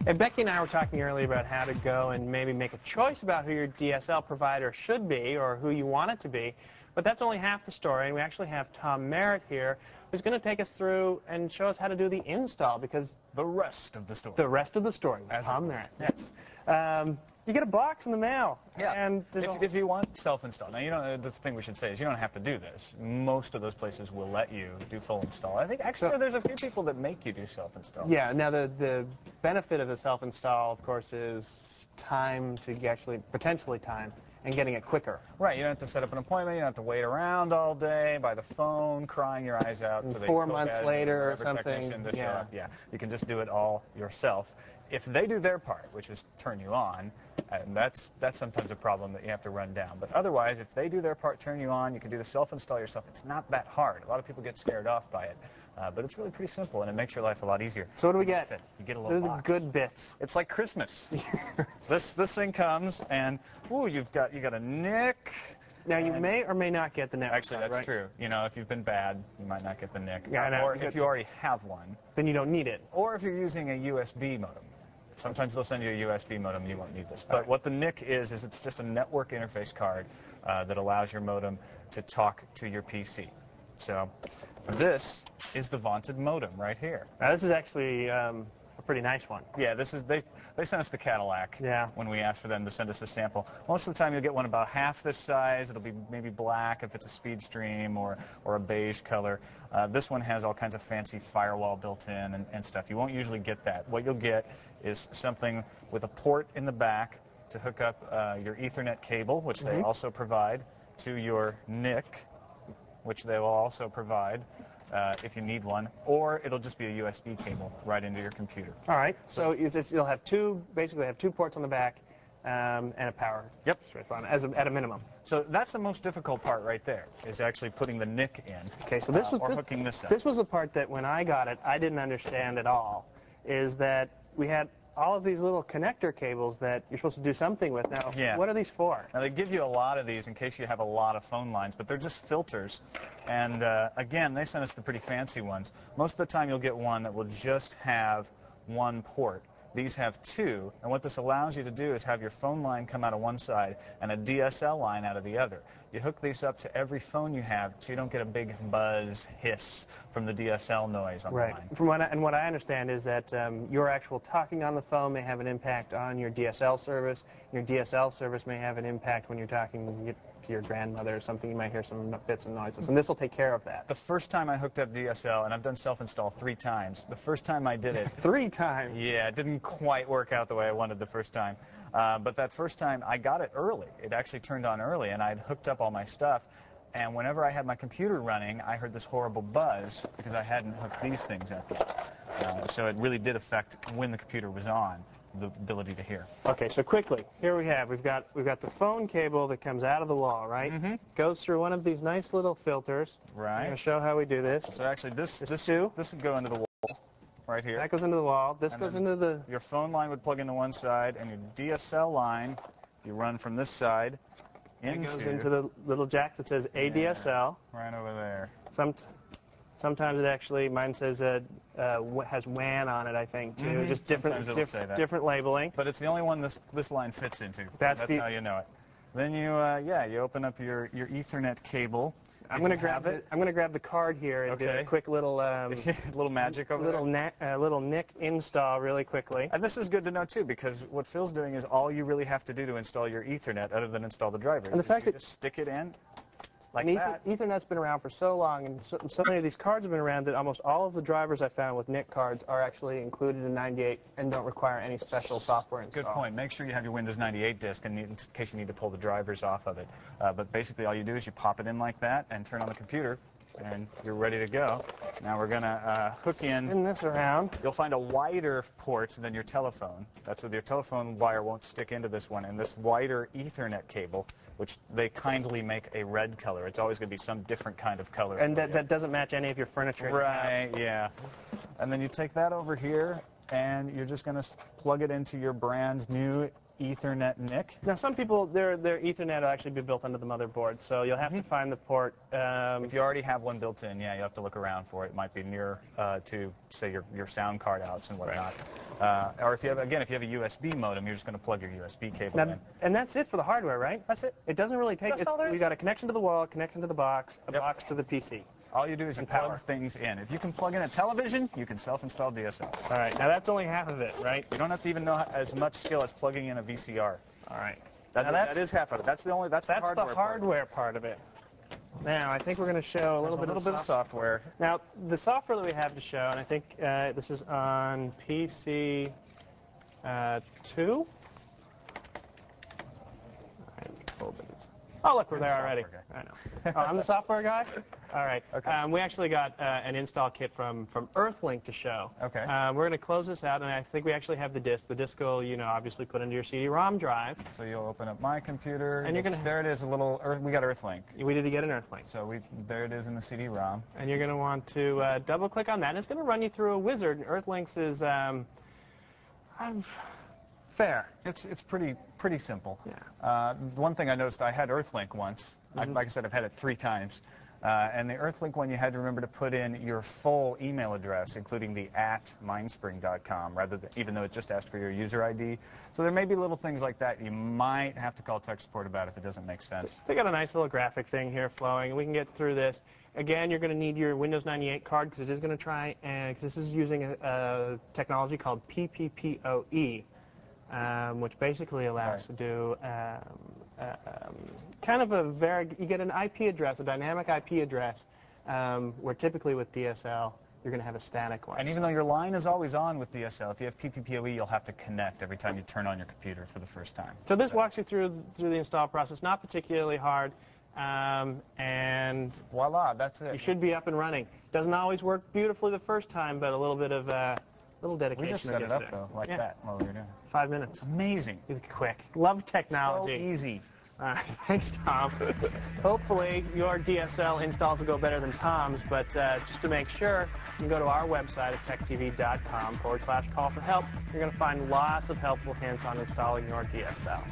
And Becky and I were talking earlier about how to go and maybe make a choice about who your DSL provider should be or who you want it to be. But that's only half the story, and we actually have Tom Merrick here who's going to take us through and show us how to do the install, because the rest of the story. The rest of the story with Tom Merrick. Yes. You get a box in the mail. Yeah. And if you want self-install. Now, the thing we should say is you don't have to do this. Most of those places will let you do full install. I think actually there's a few people that make you do self-install. Yeah. Now, the benefit of the self-install, of course, is time to actually, potentially time, and getting it quicker. Right. You don't have to set up an appointment. You don't have to wait around all day by the phone, crying your eyes out. And 4 months later or something. To show up. Yeah. You can just do it all yourself. If they do their part, which is turn you on, and that's sometimes a problem that you have to run down. But otherwise, if they do their part, turn you on, you can do the self-install yourself. It's not that hard. A lot of people get scared off by it. But it's really pretty simple, and it makes your life a lot easier. So what do we get? You get a little box. The good bits. It's like Christmas. This thing comes, and ooh, you got a NIC. Now, you may or may not get the network Actually, card, that's right? true. You know, if you've been bad, you might not get the NIC. Yeah, I know. Or if you already have one. Then you don't need it. Or if you're using a USB modem. Sometimes they'll send you a USB modem, you won't need this. But what the NIC is it's just a network interface card that allows your modem to talk to your PC. So this is the vaunted modem right here. Now, this is actually a pretty nice one. Yeah, this is they sent us the Cadillac when we asked for them to send us a sample. Most of the time you'll get one about half this size. It'll be maybe black if it's a Speedstream or a beige color. This one has all kinds of fancy firewall built in and stuff. You won't usually get that. What you'll get is something with a port in the back to hook up your Ethernet cable, which they also provide, to your NIC, which they will also provide if you need one, or it'll just be a USB cable right into your computer. All right. So you'll have basically two ports on the back and a power strip on at a minimum. So that's the most difficult part right there, is actually putting the NIC in. Okay. So this was hooking this up. This was the part that when I got it, I didn't understand at all. Is that we had all of these little connector cables that you're supposed to do something with. Now, what are these for? Now, they give you a lot of these in case you have a lot of phone lines, but they're just filters. And, again, they sent us the pretty fancy ones. Most of the time you'll get one that will just have one port. These have two, and what this allows you to do is have your phone line come out of one side and a DSL line out of the other. You hook these up to every phone you have so you don't get a big buzz, hiss from the DSL noise on the line. From what I understand is that your actual talking on the phone may have an impact on your DSL service. Your DSL service may have an impact when you're talking to your grandmother or something. You might hear some bits and noises, and this will take care of that. The first time I hooked up DSL, and I've done self-install 3 times. The first time I did it... 3 times? Yeah, it didn't quite work out the way I wanted the first time. But that first time, I got it early. It actually turned on early, and I'd hooked up all my stuff. And whenever I had my computer running, I heard this horrible buzz because I hadn't hooked these things up yet. So it really did affect when the computer was on, the ability to hear. Okay, so quickly, here we've got the phone cable that comes out of the wall, right? Goes through one of these nice little filters. Right. I'm going to show how we do this. So actually, this would go into the wall right here. That goes into the wall. This goes into the... Your phone line would plug into one side, and your DSL line, you run from this side into... It goes into the little jack that says ADSL. Right over there. Sometimes it actually, mine says has WAN on it, I think, too. Just different labeling. But it's the only one this line fits into. That's how you know it. Then you open up your Ethernet cable. I'm going to grab the card here and do a quick little little magic over there. Little NIC install really quickly. And this is good to know too, because what Phil's doing is all you really have to do to install your Ethernet, other than install the drivers. And the fact that just stick it in. Like Ethernet's been around for so long, and so many of these cards have been around that almost all of the drivers I found with NIC cards are actually included in 98 and don't require any special software install. Good point. Make sure you have your Windows 98 disk in case you need to pull the drivers off of it. But basically all you do is you pop it in like that and turn on the computer, and you're ready to go. Now we're going to hook in. Spin this around. You'll find a wider port than your telephone. That's where your telephone wire won't stick into this one. And this wider Ethernet cable, which they kindly make a red color. It's always going to be some different kind of color. And that doesn't match any of your furniture. Right, yeah. And then you take that over here, and you're just going to plug it into your brand new Ethernet NIC. Now, some people, their Ethernet will actually be built into the motherboard, so you'll have to find the port. If you already have one built in, yeah, you have to look around for it. It might be near to, say, your sound card outs and whatnot. Right. Or if you have a USB modem, you're just going to plug your USB cable in. And that's it for the hardware, right? That's it. It doesn't really take. We got a connection to the wall, a connection to the box, a box to the PC. All you do is you plug things in. If you can plug in a television, you can self-install DSL. All right. Now, that's only half of it, right? You don't have to even know as much skill as plugging in a VCR. All right. That is half of it. That's the hardware part of it. Now, I think we're going to show a little bit of software. Now, the software that we have to show, and I think this is on PC 2. Oh, look, we're there already. I know. Oh, I'm the software guy? All right. Okay. We actually got an install kit from Earthlink to show. Okay. We're going to close this out, and I think we actually have the disk. The disk will, obviously put into your CD-ROM drive. So you'll open up my computer. And you're going to... There it is, we got Earthlink. We did get an Earthlink. So there it is in the CD-ROM. And you're going to want to double-click on that, and it's going to run you through a wizard. Earthlinks is... fair. It's pretty simple. Yeah. One thing I noticed, I had Earthlink once. Like I said, I've had it 3 times. And the Earthlink one, you had to remember to put in your full email address, including the @mindspring.com, even though it just asked for your user ID. So there may be little things like that you might have to call tech support about if it doesn't make sense. They got a nice little graphic thing here flowing, and we can get through this. Again, you're going to need your Windows 98 card because it is going to try, and because this is using a technology called PPPoE. Which basically allows to do kind of you get an IP address, a dynamic IP address, where typically with DSL, you're going to have a static one. And even though your line is always on with DSL, if you have PPPoE, you'll have to connect every time you turn on your computer for the first time. So this walks you through the install process, not particularly hard, and voila, that's it. You should be up and running. Doesn't always work beautifully the first time, but a little bit of little dedication. We just set it up, though, like that while we were doing it. 5 minutes. Amazing. Quick. Love technology. So easy. All right. Thanks, Tom. Hopefully, your DSL installs will go better than Tom's, but just to make sure, you can go to our website at techtv.com/call for help. You're going to find lots of helpful hints on installing your DSL.